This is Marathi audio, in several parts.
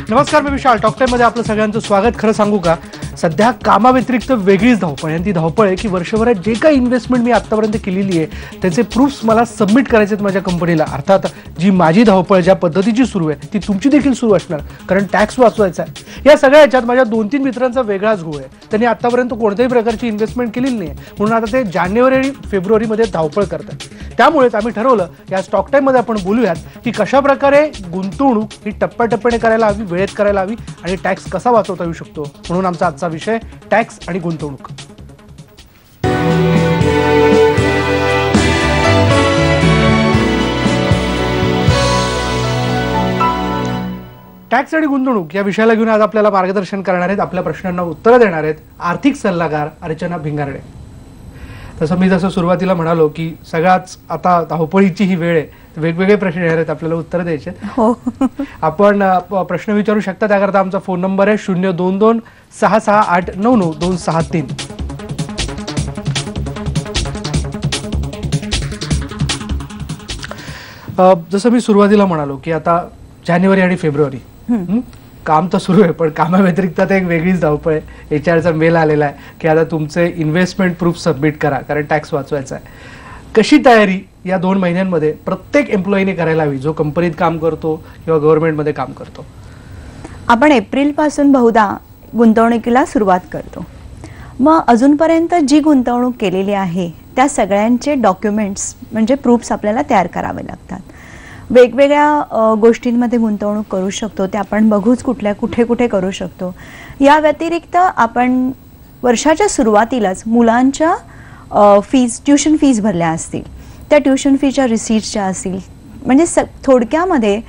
नमस्कार, मी विशाल. टॉक टाइममध्ये आपलं सगळ्यांचं स्वागत. खरं सांगू का, सध्या कामाव्यतिरिक्त वेगळीच धावपळ आहे. आणि ती धावपळ आहे की वर्षभरात जे काही इन्व्हेस्टमेंट मी आत्तापर्यंत केलेली आहे त्याचे प्रूफ्स मला सबमिट करायचे आहेत माझ्या कंपनीला. अर्थात जी माझी धावपळ ज्या पद्धतीची सुरू आहे ती तुमची देखील सुरू असणार, कारण टॅक्स वाचवायचा आहे. या सगळ्या याच्यात माझ्या 2-3 मित्रांचा वेगळाच घोळ आहे. त्यांनी आत्तापर्यंत कोणत्याही प्रकारची इन्व्हेस्टमेंट केलेली नाही, म्हणून आता ते जानेवारी आणि फेब्रुवारीमध्ये धावपळ करतात. त्यामुळेच आम्ही ठरवलं या स्टॉक टाइममध्ये आपण बोलूयात की कशा प्रकारे गुंतवणूक ही टप्प्याटप्प्याने करायला हवी, वेळेत करायला हवी आणि टॅक्स कसा वाचवता येऊ शकतो. म्हणून आमचा आजचा विषय टॅक्स आणि गुंतवणूक. टॅक्स आणि गुंतवणूक या विषयाला घेऊन आज आपल्याला मार्गदर्शन करणार आहेत, आपल्या प्रश्नांना उत्तरं देणार आहेत आर्थिक सल्लागार अर्चना भिंगारडे. जसं सुरुवातीला म्हणालो की सगळ्याच आता धावपळीची ही वेळ आहे, वेगवेगळे प्रश्न येणार आहेत, आपल्याला उत्तर द्यायचे. हो, आपण प्रश्न विचारू शकता. त्याकरता आमचा फोन नंबर आहे 02266899263. जसं मी सुरुवातीला म्हणालो की आता जानेवारी आणि फेब्रुवारी काम तर सुरू आहे, पण कामाव्यतिरिक्त आता एक वेगळीच धावपळ आहे. HR चा मेल आलेला आहे की आता तुमचे इन्व्हेस्टमेंट प्रूफ सबमिट करा, कारण टॅक्स वाचवायचा आहे. कशी तयारी या 2 महिन्यांमध्ये प्रत्येक एम्प्लॉईने करायला हवी, जो कंपनीत काम करतो किंवा गव्हर्नमेंटमध्ये काम करतो? आपण एप्रिल पासून बहुधा गुंतवणुकीला सुरुवात करतो. मग अजूनपर्यंत जी गुंतवणूक केलेली आहे त्या सगळ्यांचे डॉक्युमेंट्स म्हणजे प्रूफ्स आपल्याला तयार करावे लागतात. वेगवेगळ्या गोष्टींमध्ये गुंतवणूक करू शकतो, ते आपण बघूच कुठे कुठे करू शकतो. या व्यतिरिक्त आपण वर्षाच्या सुरुवातीलाच मुलांच्या ट्युशन फीज भरल्या असतील, त्या ट्युशन फीच्या रिसीट्स ज्या असतील, म्हणजे थोडक्यामध्ये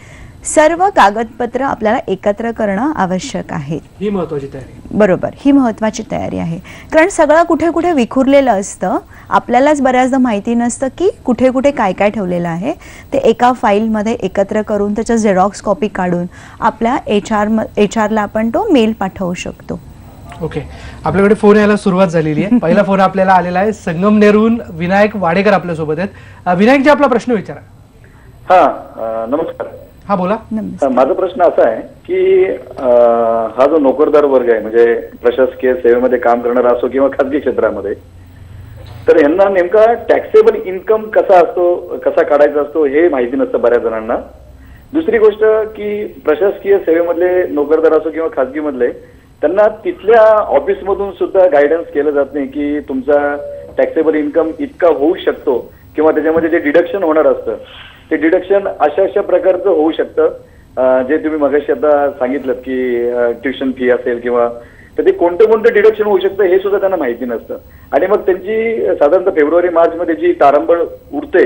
सर्व कागदपत्र आपल्याला एकत्र करणं आवश्यक आहे. ही महत्त्वाची तयारी. बरोबर, ही महत्त्वाची तयारी आहे. कारण सगळं कुठे कुठे विखुरलेलं असतं, आपल्यालाच बऱ्याचदा माहिती नसतं की कुठे कुठे काय काय ठेवलेलं आहे. ते एका फाईलमध्ये एकत्र करून त्याच्या झेरॉक्स कॉपी काढून आपल्या HR ला आपण तो मेल पाठवू शकतो. ओके, आपल्याकडे फोन यायला सुरुवात झालेली आहे. पहिला फोन आपल्याला आलेला आहे संगमनेरहून विनायक वाडेकर आपल्यासोबत आहेत. विनायकजी, आपला प्रश्न विचारा. हा, नमस्कार. हा, बोला. माझा प्रश्न असा आहे की हा जो नोकरदार वर्ग आहे, म्हणजे प्रशासकीय सेवेमध्ये काम करणारा असो किंवा खाजगी क्षेत्रामध्ये, तर यांना नेमका टॅक्सेबल इन्कम कसा असतो, कसा काढायचा असतो हे माहिती नसतं बऱ्याच जणांना. दुसरी गोष्ट की प्रशासकीय सेवेमधले नोकरदार असो किंवा खाजगी मधले, त्यांना तिथल्या ऑफिसमधून सुद्धा गायडन्स केलं जात नाही की तुमचा टॅक्सेबल इन्कम इतका होऊ शकतो किंवा त्याच्यामध्ये जे डिडक्शन होणार असतं ते डिडक्शन अशा प्रकारचं होऊ शकतं. जे तुम्ही मगाशी आता सांगितलं की ट्युशन फी असेल किंवा तर ते कोणतं डिडक्शन होऊ शकतं हे सुद्धा त्यांना माहिती नसतं. आणि मग त्यांची साधारणतः फेब्रुवारी मार्च मध्ये जी तारंबळ उडते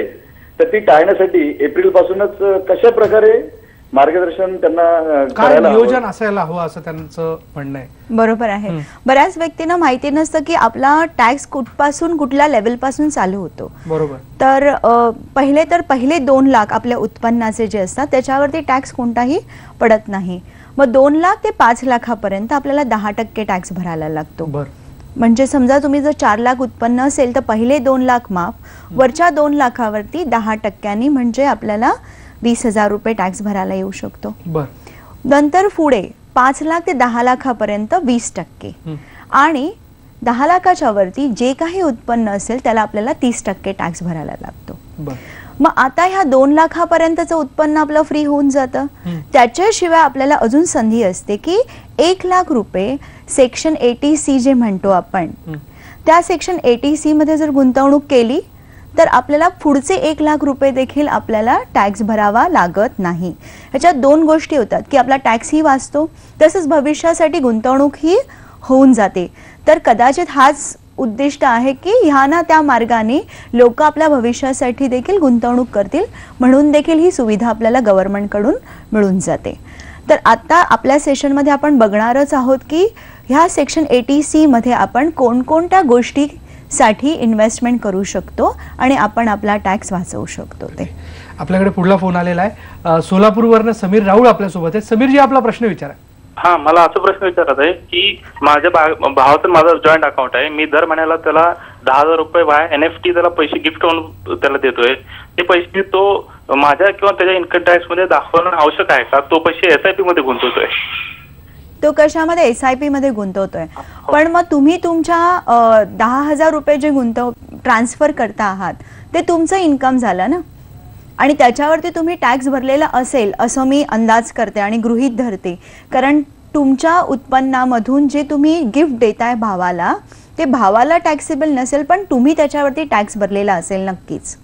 तर ती टाळण्यासाठी एप्रिल पासूनच कशा प्रकारे मार्गदर्शन त्यांना करायला नियोजन असायला हवं असं त्यांचं म्हणणं आहे. बरोबर आहे. बऱ्याच व्यक्तींना माहिती नसतं की आपला टॅक्स कुठपासून कुठल्या लेवल पासून चालू होतो. बरोबर. तर पहिले 2 लाख आपल्या उत्पन्नाचे जे असतात त्याच्यावरती टॅक्स कोणताही पडत नाही. मग 2 लाख ते 5 लाखापर्यंत आपल्याला 10% टॅक्स भरायला लागतो. म्हणजे समजा तुम्ही जर 4 लाख उत्पन्न असेल तर पहिले 2 लाख माफ, वरच्या 2 लाखावरती 10% म्हणजे आपल्याला 20,000 रुपये टॅक्स भरायला येऊ शकतो. नंतर पुढे 5 लाख ते 10 लाखापर्यंत 20% आणि 10 लाखाच्या वरती जे काही उत्पन्न असेल त्याला आपल्याला 30% टॅक्स भरायला लागतो. मग आता ह्या 2 लाखापर्यंतचं उत्पन्न आपलं फ्री होऊन जातं. त्याच्याशिवाय आपल्याला अजून संधी असते की 1 लाख रुपये सेक्शन 80C जे म्हणतो आपण, त्या सेक्शन 80C मध्ये जर गुंतवणूक केली तर आपल्याला पुढचे 1 लाख रुपये देखील आपल्याला टॅक्स भरावा लागत नाही. ह्याच्यात 2 गोष्टी होतात की आपला टॅक्सही वाचतो, तसंच भविष्यासाठी गुंतवणूक ही होऊन जाते. तर कदाचित हाच उद्दिष्ट आहे की ह्या ना त्या मार्गाने लोक आपल्या भविष्यासाठी देखील गुंतवणूक करतील, म्हणून देखील ही सुविधा आपल्याला गव्हर्नमेंटकडून मिळून जाते. तर आता आपल्या सेशनमध्ये आपण बघणारच आहोत की ह्या सेक्शन 80C मध्ये आपण कोणकोणत्या गोष्टी साठी इन्व्हेस्टमेंट करू शकतो आणि आपण आपला टॅक्स वाचवू शकतो. ते आपल्याकडे पुढला फोन आलेला आहे सोलापूरवरून समीर राऊळ आपल्यासोबत आहे. समीरजी, आपला प्रश्न विचारा. हा, मला असा प्रश्न विचारायचा आहे की माझ्या भावाचं माझं जॉईंट अकाउंट आहे. मी दर महिन्याला त्याला 10,000 रुपये बाय NFT त्याला पैसे गिफ्ट म्हणून त्याला देतोय, ते पैसे तो माझ्या किंवा त्याच्या इन्कम टॅक्स मध्ये दाखवणं आवश्यक आहे का? तो पैसे SIP मध्ये गुंतवतोय. तो कशामध्ये? SIP मध्ये गुंतवतोय. पण मग तुम्ही तुमच्या 10,000 रुपये जे ट्रान्सफर करता आहात ते तुमचं इन्कम झालं ना, आणि त्याच्यावरती तुम्ही टॅक्स भरलेला असेल असं मी अंदाज करते आणि गृहीत धरते, कारण तुमच्या उत्पन्नामधून जे तुम्ही गिफ्ट देताय भावाला ते भावाला टॅक्सेबल नसेल, पण तुम्ही त्याच्यावरती टॅक्स भरलेला असेल नक्कीच.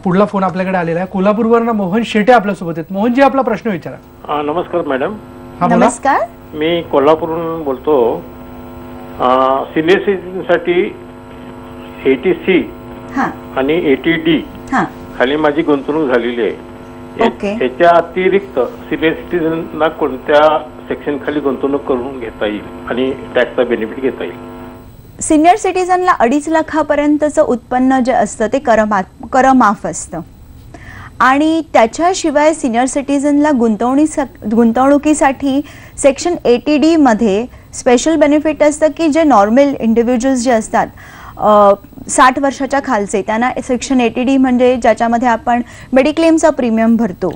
पुढला फोन आपल्याकडे आलेला आहे. कोल्हापूरवरून मोहन शेटे आपल्यासोबत आहेत. मोहनजी, आपला प्रश्न विचारा. नमस्कार मॅडम. नमस्कार. मी कोल्हापूरहून बोलतो. सिनियर सिटीजनसाठी 80C आणि 80D खाली माझी गुंतवणूक झालेली आहे. याच्या अतिरिक्त सिनियर सिटीजनला कोणत्या सेक्शन खाली गुंतवणूक करून घेता येईल आणि टॅक्सचा बेनिफिट घेता येईल? सिनियर सिटीजनला 2.5 लाखापर्यंतचं उत्पन्न जे असतं ते करमाफ असतं, आणि त्याच्याशिवाय सिनियर सिटीजनला गुंतवणुकीसाठी सेक्शन 80D मध्ये स्पेशल बेनिफिट असतं की जे नॉर्मल इंडिव्हिज्युअल्स जे असतात 60 वर्षाच्या खालचे, त्यांना सेक्शन 80D म्हणजे ज्याच्यामध्ये आपण मेडिक्लेमचा प्रीमियम भरतो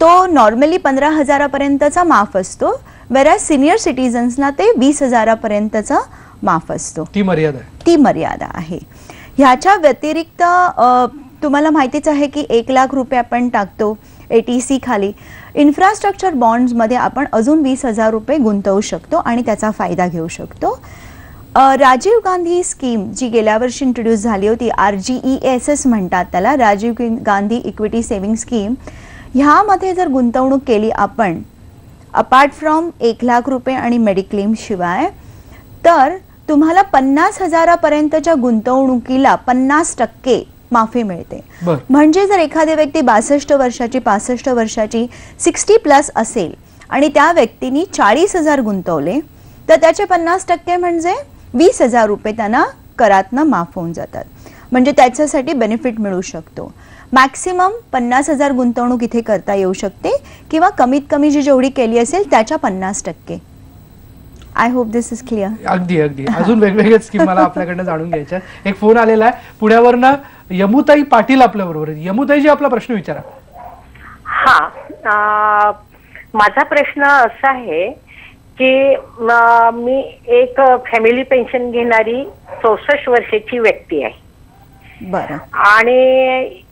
तो नॉर्मली 15,000 पर्यंतचा माफ असतो, वेरॅज सिनियर सिटीजन्सना ते 20,000 पर्यंतचा माफ असतो. ती मर्यादा आहे. ह्याच्या व्यतिरिक्त तुम्हाला माहितीच आहे की 1 लाख रुपये आपण टाकतो 80C खाली. इन्फ्रास्ट्रक्चर बॉन्ड्समध्ये आपण अजून 20,000 रुपये गुंतवू शकतो आणि त्याचा फायदा घेऊ शकतो. राजीव गांधी स्कीम जी गेल्या वर्षी इंट्रोड्यूस झाली होती, RGESS म्हणतात त्याला, Rajiv Gandhi equity saving scheme, ह्यामध्ये जर गुंतवणूक केली आपण अपार्ट फ्रॉम 1 लाख रुपये आणि मेडिक्लेम शिवाय, तर तुम्हाला 50,000 पर्यंतच्या गुंतवणुकीला 50% माफी मिळते. म्हणजे जर एखादी व्यक्ती 62 वर्षाची 65 वर्षाची 60+ असेल आणि त्या व्यक्तीने 40,000 गुंतवले तर त्याचे 50% म्हणजे 20,000 रुपये त्यांना करातनं माफ होऊन जातात. म्हणजे त्याच्यासाठी बेनिफिट मिळू शकतो. मॅक्सिमम 50,000 गुंतवणूक इथे करता येऊ शकते किंवा कमीत कमी जी जेवढी केली असेल त्याच्या 50%. I hope this is clear. अगदी अजून वेगवेगळ्या स्कीम मला आपल्याकडनं जाणून घ्यायच्या. एक फोन आलेला आहे पुण्यावरनं, यमुताई पाटील आपल्या बरोबर आहे. यमुताईजी, आपला प्रश्न विचारा. माझा प्रश्न असा आहे की मी एक फॅमिली पेन्शन घेणारी 64 वर्षाची व्यक्ती आहे. बरं. आणि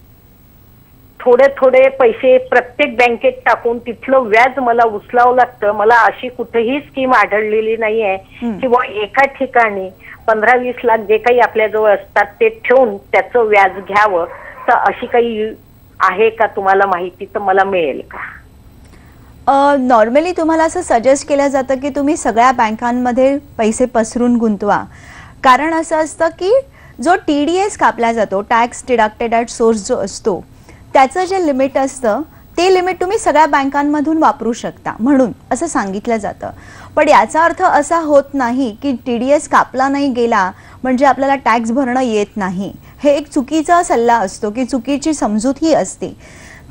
थोडे पैसे प्रत्येक बँकेत टाकून तिथलं व्याज मला उचलावं लागतं. मला अशी कुठेही स्कीम आढळलेली नाहीये किंवा एका ठिकाणी 15-20 लाख जे काही आपल्याजवळ असतात ते ठेवून त्याचं व्याज घ्यावं, तर अशी काही आहे का? तुम्हाला माहिती तर मला मिळेल का? नॉर्मली तुम्हाला असं सजेस्ट केलं जातं की तुम्ही सगळ्या बँकांमध्ये पैसे पसरून गुंतवा, कारण असं असतं की जो TDS कापला जातो, टॅक्स डिडक्टेड ॲट सोर्स जो असतो, त्याचं जे लिमिट असतं ते लिमिट तुम्ही सगळ्या बँकांमधून वापरू शकता म्हणून असं सांगितलं जातं. पण याचा अर्थ असा होत नाही की TDS कापला नाही गेला म्हणजे आपल्याला टॅक्स भरणं येत नाही. हे एक चुकीचा सल्ला असतो की चुकीची समजूत ही असते.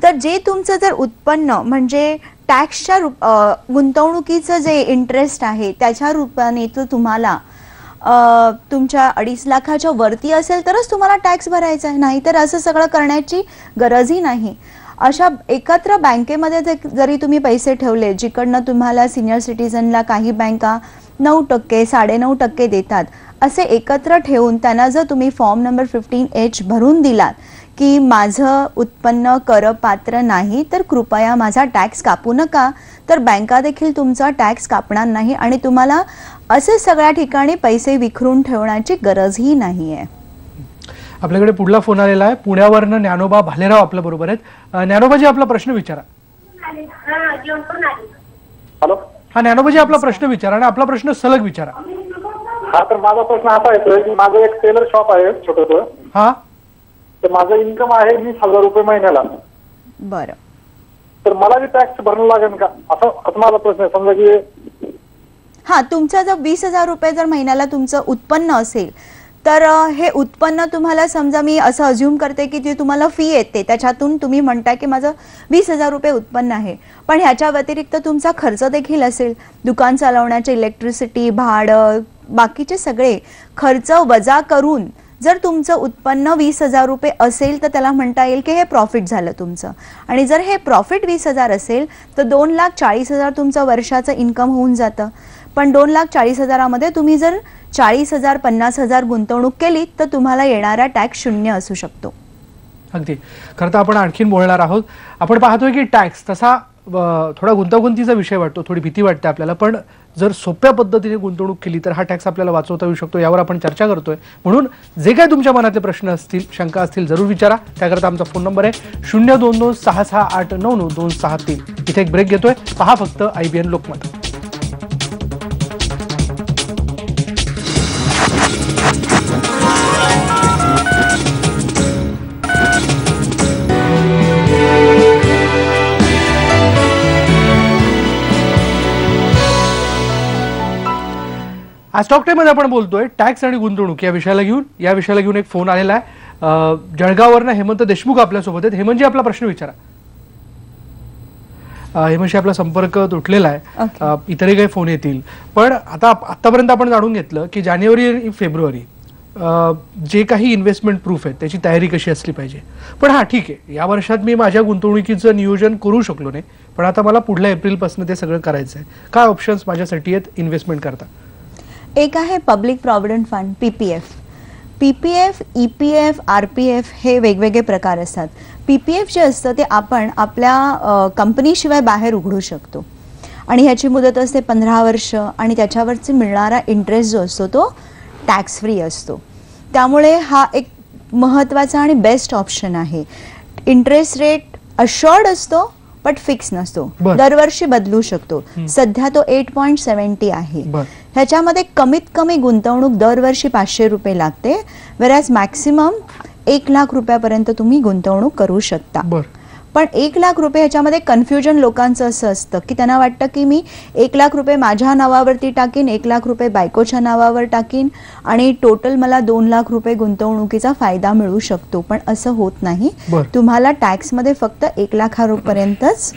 तर जे तुमचं जर उत्पन्न म्हणजे टॅक्सच्या गुंतवणुकीचं जे इंटरेस्ट आहे त्याच्या रूपाने तर तुम्हाला तुमच्या 2.5 लाखाच्या वरती असेल तरच तुम्हाला टॅक्स भरायचा आहे, नाही तर असं सगळं करण्याची गरजही नाही. अशा एकत्र बँकेमध्ये जरी तुम्ही पैसे ठेवले जिकडनं तुम्हाला सिनियर सिटीजनला काही बँका 9%, 9.5% देतात, असे एकत्र ठेवून त्यांना जर तुम्ही फॉर्म नंबर 15H भरून दिलात की माझं उत्पन्न करपात्र नाही तर कृपया माझा टॅक्स कापू नका, तर बँका देखील तुमचा टॅक्स कापणार नाही आणि तुम्हाला असे सगळ्या ठिकाणी पैसे विखरून ठेवण्याची गरजही नाही आहे. आपल्याकडे पुढला फोन आलेला आहे. पुण्यावरनं ज्ञानोबा भालेराव आपल्या बरोबर आहेत. ज्ञानोबाजी, आपला प्रश्न विचारा. हॅलो. ज्ञानोबाजी, आपला प्रश्न विचारा आणि आपला प्रश्न सलग विचारा. तर माझा प्रश्न असा आहे की माझं एक टेलर शॉप आहे छोटंसं. तर माझं इन्कम आहे 20,000 रुपये महिन्याला. बरं. तर मला बी टॅक्स भरणं लागेल का, असं माझा प्रश्न आहे. समजा की तुमचं जर 20,000 रुपये जर महिन्याला तुमचं उत्पन्न असेल तर हे उत्पन्न तुम्हाला, समजा मी असं अज्युम करते की ते तुम्हाला फी येते त्याच्यातून तुम्ही म्हणताय की माझं 20,000 रुपये उत्पन्न आहे, पण ह्याच्या व्यतिरिक्त तुमचा खर्च देखील असेल, दुकान चालवण्याचे इलेक्ट्रिसिटी, भाडं, बाकीचे सगळे खर्च वजा करून जर तुमचं उत्पन्न 20,000 रुपये असेल तर त्याला म्हणता येईल की हे प्रॉफिट झालं तुमचं. आणि जर हे प्रॉफिट 20,000 असेल तर 2,40,000 तुमचं वर्षाचं इन्कम होऊन जातं. पण 2,40,000मध्ये तुम्ही जर 40,000 50,000 गुंतवणूक केली तर तुम्हाला येणारा टॅक्स 0 असू शकतो. अगदी खरं तर आपण आणखीन बोलणार आहोत. आपण पाहतोय की टॅक्स तसा थोडा गुंतागुंतीचा विषय वाटतो, थोडी भीती वाटते आपल्याला, पण जर सोप्या पद्धतीने गुंतवणूक केली तर हा टॅक्स आपल्याला वाचवता येऊ शकतो. यावर आपण चर्चा करतोय. म्हणून जे काही तुमच्या मनातले प्रश्न असतील, शंका असतील, जरूर विचारा. त्याकरता आमचा फोन नंबर आहे 02266899263. इथे एक ब्रेक घेतोय. पहा फक्त IBN लोकमत. आज स्टॉक टाइम मध्ये आपण बोलतोय टॅक्स आणि गुंतवणूक या विषयाला घेऊन एक फोन आलेला आहे. जळगाववरनं हेमंत देशमुख आपल्यासोबत आहेत. हेमंतजी, आपला प्रश्न विचारा. हेमंतजी, आपला संपर्क तुटलेला आहे. इतरही काही फोन येतील, पण आतापर्यंत आपण जाणून घेतलं की जानेवारी आणि फेब्रुवारी जे काही इन्व्हेस्टमेंट प्रूफ आहेत त्याची तयारी कशी असली पाहिजे. पण हा ठीक आहे, या वर्षात मी माझ्या गुंतवणुकीचं नियोजन करू शकलो नाही, पण आता मला पुढल्या एप्रिलपासून ते सगळं करायचं आहे. काय ऑप्शन्स माझ्यासाठी आहेत इन्व्हेस्टमेंट करता? एक आहे public provident fund, PPF, EPF, RPF हे वेगवेगळे प्रकार असतात. PPF जे असतं ते आपण आपल्या कंपनीशिवाय बाहेर उघडू शकतो आणि ह्याची मुदत असते 15 वर्ष आणि त्याच्यावरचे मिळणारा इंटरेस्ट जो असतो तो टॅक्स फ्री असतो. त्यामुळे हा एक महत्त्वाचा आणि बेस्ट ऑप्शन आहे. इंटरेस्ट रेट अश्योर्ड असतो पण फिक्स नसतो, दरवर्षी बदलू शकतो. सध्या तो 8.70 आहे. ह्याच्यामध्ये कमीत कमी गुंतवणूक दरवर्षी 500 रुपये लागते, वेरॅज मॅक्सिमम 1,00,000 रुपयापर्यंत तुम्ही गुंतवणूक करू शकता. पण 1,00,000 रुपये ह्याच्यामध्ये कन्फ्युजन लोकांचं असं असतं की त्यांना वाटतं की मी 1,00,000 रुपये माझ्या नावावरती टाकीन, 1,00,000 रुपये बायकोच्या नावावर टाकीन आणि टोटल मला 2,00,000 रुपये गुंतवणुकीचा फायदा मिळू शकतो. पण असं होत नाही. तुम्हाला टॅक्समध्ये फक्त 1,00,000 रुपयांपर्यंतच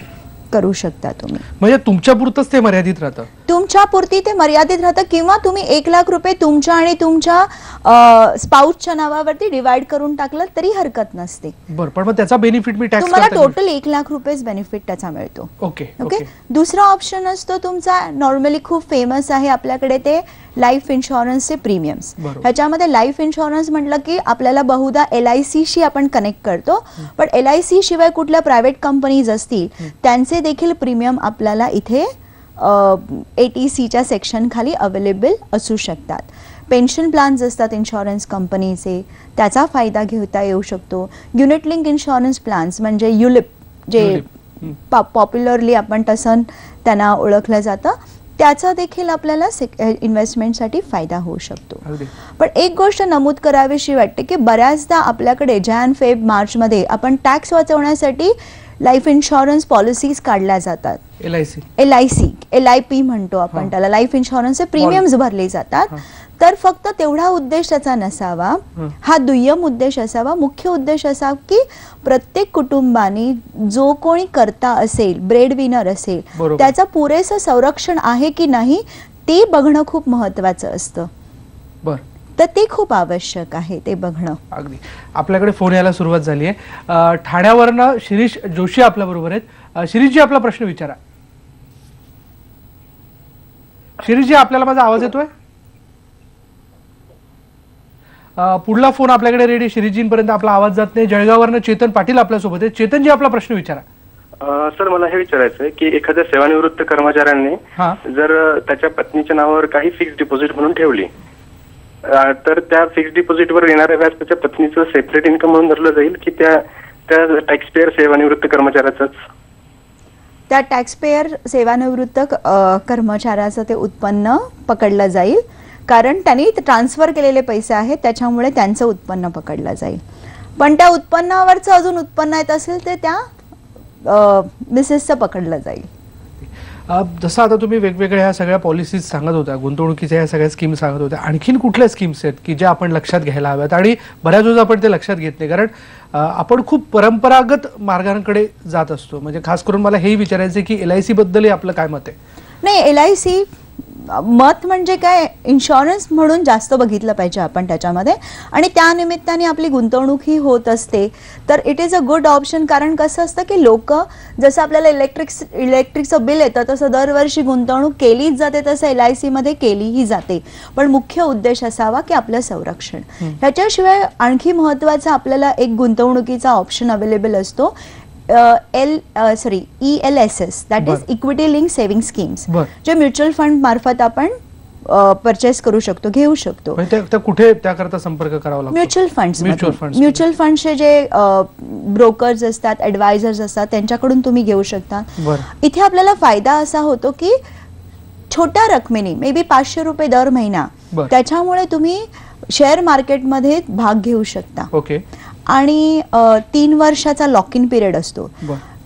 करू शकता तुम्ही. म्हणजे तुमच्या पुरतच ते मर्यादित राहतं? तुमच्या पुरती ते मर्यादित राहतं किंवा तुम्ही 1,00,000 रुपये तुमच्या आणि तुमच्या स्पाउसच्या नावावरती डिवाइड करून टाकलं तरी हरकत नसते. बरं, पण मग त्याचा बेनिफिट मी टॅक्स तुम्हाला टोटल 1,00,000 रुपयेच बेनिफिट त्याचा मिळतो. ओके. दुसरा ऑप्शन असतो तुमचा, नॉर्मली खूप फेमस आहे आपल्याकडे, ते लाईफ इन्शुरन्सचे प्रीमियम्स. ह्याच्यामध्ये लाईफ इन्शुरन्स म्हटलं की आपल्याला बहुधा LICशी आपण कनेक्ट करतो, पण LIC शिवाय कुठल्या प्रायव्हेट कंपनीज असतील त्यांचे देखील प्रीमियम आपल्याला इथे ATCच्या सेक्शन खाली अवेलेबल असू शकतात. पेन्शन प्लॅन्स असतात इन्शुरन्स कंपनीचे, त्याचा फायदा घेता येऊ शकतो. युनिट लिंक इन्शुरन्स प्लॅन्स म्हणजे युलिप, जे पॉप्युलरली आपण तसं त्यांना ओळखलं जातं, त्याचा देखील आपल्याला इन्व्हेस्टमेंटसाठी फायदा होऊ शकतो. पण एक गोष्ट नमूद करावीशी वाटते की बऱ्याचदा आपल्याकडे जानेवारी, मार्च मध्ये आपण टॅक्स वाचवण्यासाठी लाईफ इन्शुरन्स पॉलिसीज काढल्या जातात. LIC, LIP म्हणतो आपण त्याला, लाईफ इन्शुरन्सचे प्रीमियम्स भरले जातात. तर फक्त तेवढा उद्देश त्याचा नसावा, हा दुय्यम उद्देश असावा. मुख्य उद्देश असा की प्रत्येक कुटुंबाने जो कोणी करता असेल, ब्रेड विनर असेल, त्याचं पुरेसं संरक्षण आहे की नाही ते बघणं खूप महत्वाचं असतं. तर ते खूप आवश्यक आहे ते बघणं. अगदी. आपल्याकडे फोन यायला सुरुवात झाली आहे. ठाण्यावरनं शिरीष जोशी आपल्या बरोबर आहेत. शिरीषजी, आपला प्रश्न विचारा. शिरीषजी, आपल्याला माझा आवाज येतोय? पुढला फोन आपल्याकडे रेडी. शिरीषजींपर्यंत आपला आवाज जात नाही. जळगाववरनं चेतन पाटील आपल्यासोबत आहेत. चेतनजी, आपला प्रश्न विचारा. सर, मला हे विचारायचं आहे की एखाद्या सेवानिवृत्त कर्मचाऱ्यांनी जर त्याच्या पत्नीच्या नावावर काही फिक्स डिपॉझिट म्हणून ठेवली तर त्या फिक्स डिपॉझिटवर येणाऱ्या व्याज त्याच्या पत्नीचं सेपरेट इन्कम म्हणून धरलं जाईल की त्या टॅक्सपेयर सेवानिवृत्त कर्मचाऱ्याचंच? त्या टॅक्सपेयर सेवानिवृत्त कर्मचाऱ्याचं ते उत्पन्न पकडलं जाईल, कारण त्यांनी ट्रान्सफर केलेले पैसे आहेत त्याच्यामुळे त्यांचं उत्पन्न पकडलं जाईल. पण त्या उत्पन्नावरचं अजून उत्पन्न येत असेल ते त्या मिसेसचं पकडलं जाईल. जसं आता तुम्ही वेगवेगळ्या ह्या सगळ्या पॉलिसीज सांगत होत्या, गुंतवणुकीच्या ह्या सगळ्या स्कीम सांगत होत्या, आणखीन कुठल्या स्कीम्स आहेत की ज्या आपण लक्षात घ्यायला हव्यात? आणि बऱ्याच वेळेस आपण ते लक्षात घेत नाही, कारण आपण खूप परंपरागत मार्गांकडे जात असतो. म्हणजे खास करून मला हेही विचारायचं की LIC बद्दलही आपलं काय मत आहे? नाही, LIC मत म्हणजे काय, इन्शुरन्स म्हणून जास्त बघितलं पाहिजे आपण त्याच्यामध्ये, आणि त्या निमित्ताने आपली गुंतवणूक ही होत असते. तर it is a good option. कारण कसं असतं की लोक जसं आपल्याला इलेक्ट्रिकचं बिल येतं तसं दरवर्षी गुंतवणूक केलीच जाते, तसं LIC मध्ये केलीही जाते, पण मुख्य उद्देश असावा की आपलं संरक्षण. ह्याच्याशिवाय आणखी महत्त्वाचा आपल्याला एक गुंतवणुकीचा ऑप्शन अवेलेबल असतो, ELSS, that is equity link saving schemes, जे म्युच्युअल फंड मार्फत आपण परचेस करू शकतो, घेऊ शकतो. कुठे त्याकरता संपर्क करावा लागतो? म्युच्युअल फंड्सचे जे ब्रोकर्स असतात, ऍडवायझर्स असतात, त्यांच्याकडून तुम्ही घेऊ शकता. इथे आपल्याला फायदा असा होतो की छोट्या रकमेने, मे बी 500 रुपये दर महिना, त्याच्यामुळे तुम्ही शेअर मार्केटमध्ये भाग घेऊ शकता. आणि 3 वर्षाचा लॉक इन पिरियड असतो.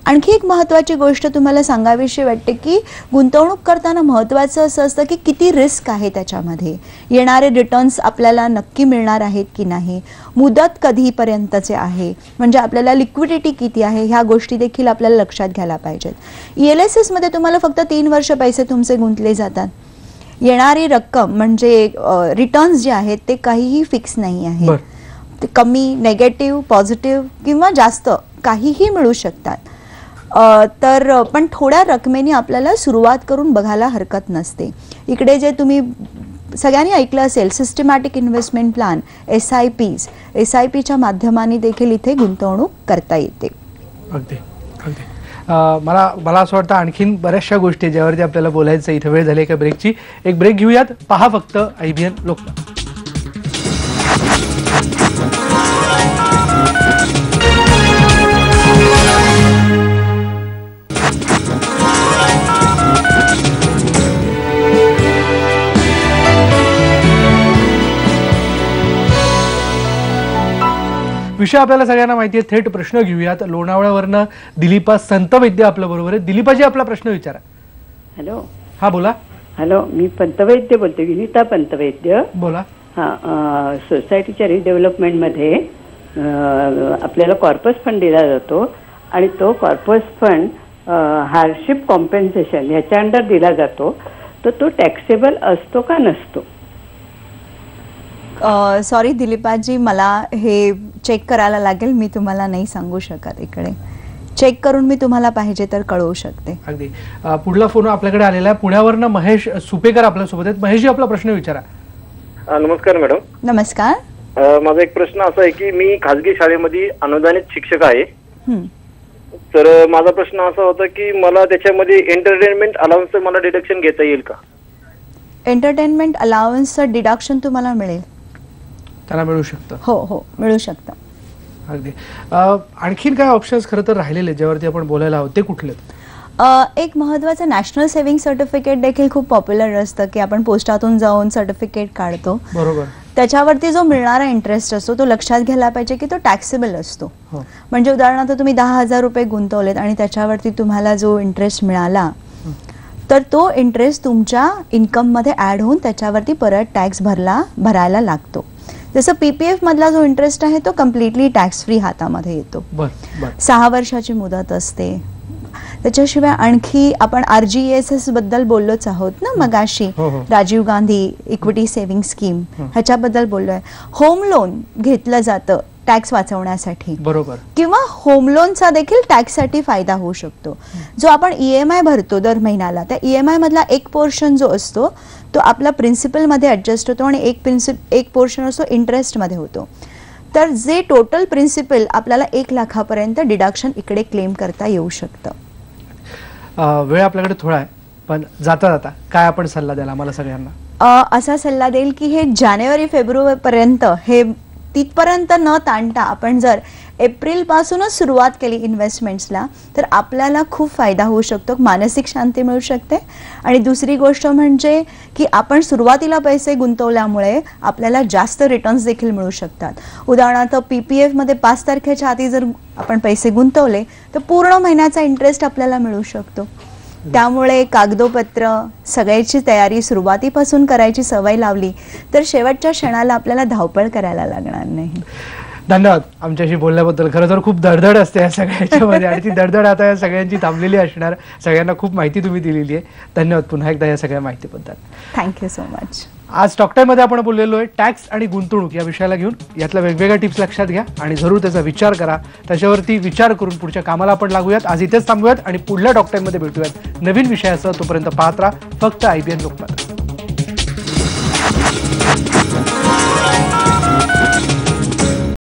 आणखी एक महत्त्वाची गोष्ट तुम्हाला सांगावीशी वाटते की गुंतवणूक करताना महत्त्वाचं असं असतं की किती रिस्क आहे त्याच्यामध्ये, येणारे रिटर्न्स आपल्याला नक्की मिळणार आहेत की नाही, मुदत कधीपर्यंतचे आहे, म्हणजे आपल्याला लिक्विडिटी किती आहे, ह्या गोष्टी देखील आपल्याला लक्षात घ्यायला पाहिजेत. ELSS मध्ये तुम्हाला फक्त 3 वर्ष पैसे तुमचे गुंतले जातात. येणारी रक्कम म्हणजे रिटर्न्स जे आहेत ते काहीही फिक्स नाही आहे, ते कमी, नेगेटिव्ह, पॉझिटिव्ह किंवा जास्त काहीही मिळू शकतात. तर पण थोड्या रकमेने आपल्याला सुरुवात करून बघायला हरकत नसते. इकडे जे तुम्ही सगळ्यांनी ऐकलं असेल, सिस्टमॅटिक इन्व्हेस्टमेंट प्लॅन, SIPच्या माध्यमाने देखील इथे गुंतवणूक करता येते. अगदी अगदी. मला असं वाटतं आणखीन बऱ्याचशा गोष्टी ज्यावरती आपल्याला बोलायचं. इथे वेळ झाली एका ब्रेकची. एक ब्रेक घेऊयात. पहा फक्त IBN लोकमत. विषय आपल्याला सगळ्यांना माहिती आहे. थेट प्रश्न घेऊयात. लोणावळ्यावरनं दिलीपा संतवैद्य आपल्या बरोबर आहे. दिलीपाजी, आपला प्रश्न विचारा. हॅलो. हा बोला. हॅलो, मी पंतवैद्य बोलते, विनिता पंतवैद्य. बोला. हा, सोसायटीच्या रिडेव्हलपमेंटमध्ये आपल्याला कॉर्पस फंड दिला जातो आणि तो कॉर्पस फंड हार्डशिप कॉम्पेन्सेशन ह्याच्या अंडर दिला जातो, तर तो टॅक्सेबल असतो का नसतो? सॉरी दिलीपाजी, मला हे चेक करायला लागेल, मी तुम्हाला नाही सांगू शकत. इकडे चेक करून मी तुम्हाला पाहिजे तर कळवू शकते. अगदी. पुढला फोन आपल्याकडे आलेला आहे. पुण्यावरनं महेश सुपेकर आपल्या सोबत आहेत. महेशजी, आपला प्रश्न विचारा. नमस्कार मॅडम. नमस्कार. माझा एक प्रश्न असा आहे की मी खाजगी शाळेमध्ये अनुदानित शिक्षक आहे. तर माझा प्रश्न असा होता की मला त्याच्यामध्ये एंटरटेनमेंट अलाउन्स मला डिडक्शन घेता येईल का? एंटरटेनमेंट अलाउन्सचं डिडक्शन तुम्हाला मिळेल. त्याला मिळू शकतं. हो हो, मिळू शकतं. अगदी. आणखीन काय ऑप्शन्स खरं तर राहिलेले ज्यावरती आपण बोलायला आहोत, ते कुठले? एक महत्त्वाचं नॅशनल सेव्हिंग सर्टिफिकेट देखील खूप पॉप्युलर असतं की आपण पोस्टातून जाऊन सर्टिफिकेट काढतो. बरोबर. त्याच्यावरती जो मिळणारा इंटरेस्ट असतो तो लक्षात घ्यायला पाहिजे की तो टॅक्सेबल असतो. म्हणजे उदाहरणार्थ तुम्ही 10,000 रुपये गुंतवलेत आणि त्याच्यावरती तुम्हाला जो इंटरेस्ट मिळाला, तर तो इंटरेस्ट तुमच्या इन्कममध्ये ॲड होऊन त्याच्यावरती परत टॅक्स भरायला लागतो. जसं PPF मधला जो इंटरेस्ट आहे तो कम्प्लिटली टॅक्स फ्री हातामध्ये येतो. 6 वर्षाची मुदत असते. त्याच्याशिवाय आणखी आपण RGSS बद्दल बोललोच आहोत ना मगाशी, Rajiv Gandhi equity saving scheme, ह्याच्याबद्दल बोललोय. होम लोन घेतलं जातं टॅक्स वाचवण्यासाठी, बरोबर, किंवा होम लोनचा देखील टॅक्ससाठी फायदा होऊ शकतो. जो आपण EMI भरतो दर महिन्याला, त्या EMI मधला एक पोर्शन जो असतो तो आपला प्रिन्सिपल मध्ये ऍडजस्ट होतो आणि एक पोर्शन असतो इंटरेस्ट मध्ये होतो. तर जे टोटल प्रिन्सिपल आपल्याला 1 लाखापर्यंत डिडक्शन इकडे क्लेम करता येऊ शकतं. वेळ आपल्याकडे थोडा आहे, पण जाता जाता काय आपण सल्ला द्याल आम्हाला सगळ्यांना? असा सल्ला देईल की हे जानेवारी-फेब्रुवारी पर्यंत हे तिथपर्यंत न ताणता आपण जर एप्रिल पासूनच सुरुवात केली इन्व्हेस्टमेंट्सला, तर आपल्याला खूप फायदा होऊ शकतो, मानसिक शांती मिळू शकते. आणि दुसरी गोष्ट म्हणजे की आपण सुरुवातीला पैसे गुंतवल्यामुळे आपल्याला जास्त रिटर्न्स देखील मिळू शकतात. उदाहरणार्थ PPF मध्ये 5 तारखेच्या आधी जर आपण पैसे गुंतवले तर पूर्ण महिन्याचा इंटरेस्ट आपल्याला मिळू शकतो. त्यामुळे कागदोपत्र सगळ्याची तयारी सुरुवातीपासून करायची सवय लावली तर शेवटच्या क्षणाला आपल्याला धावपळ करायला लागणार नाही. धन्यवाद आमच्याशी बोलल्याबद्दल. खरं तर खूप दडदड असते या सगळ्याच्यामध्ये आणि ती दडदड आता या सगळ्यांची थांबलेली असणार. सगळ्यांना खूप माहिती तुम्ही दिलेली आहे. धन्यवाद पुन्हा एकदा या सगळ्या माहितीबद्दल. Thank you so much. आज टॉक टाइममध्ये आपण बोललेलो आहे टॅक्स आणि गुंतवणूक या विषयाला घेऊन. यातल्या वेगवेगळ्या टिप्स लक्षात घ्या आणि जरूर त्याचा विचार करा. त्याच्यावरती विचार करून पुढच्या कामाला आपण लागूयात. आज इथेच थांबूयात आणि पुढल्या टॉक टाइममध्ये भेटूयात नवीन विषयासह. तोपर्यंत पाहत राहा फक्त IBN लोकमत.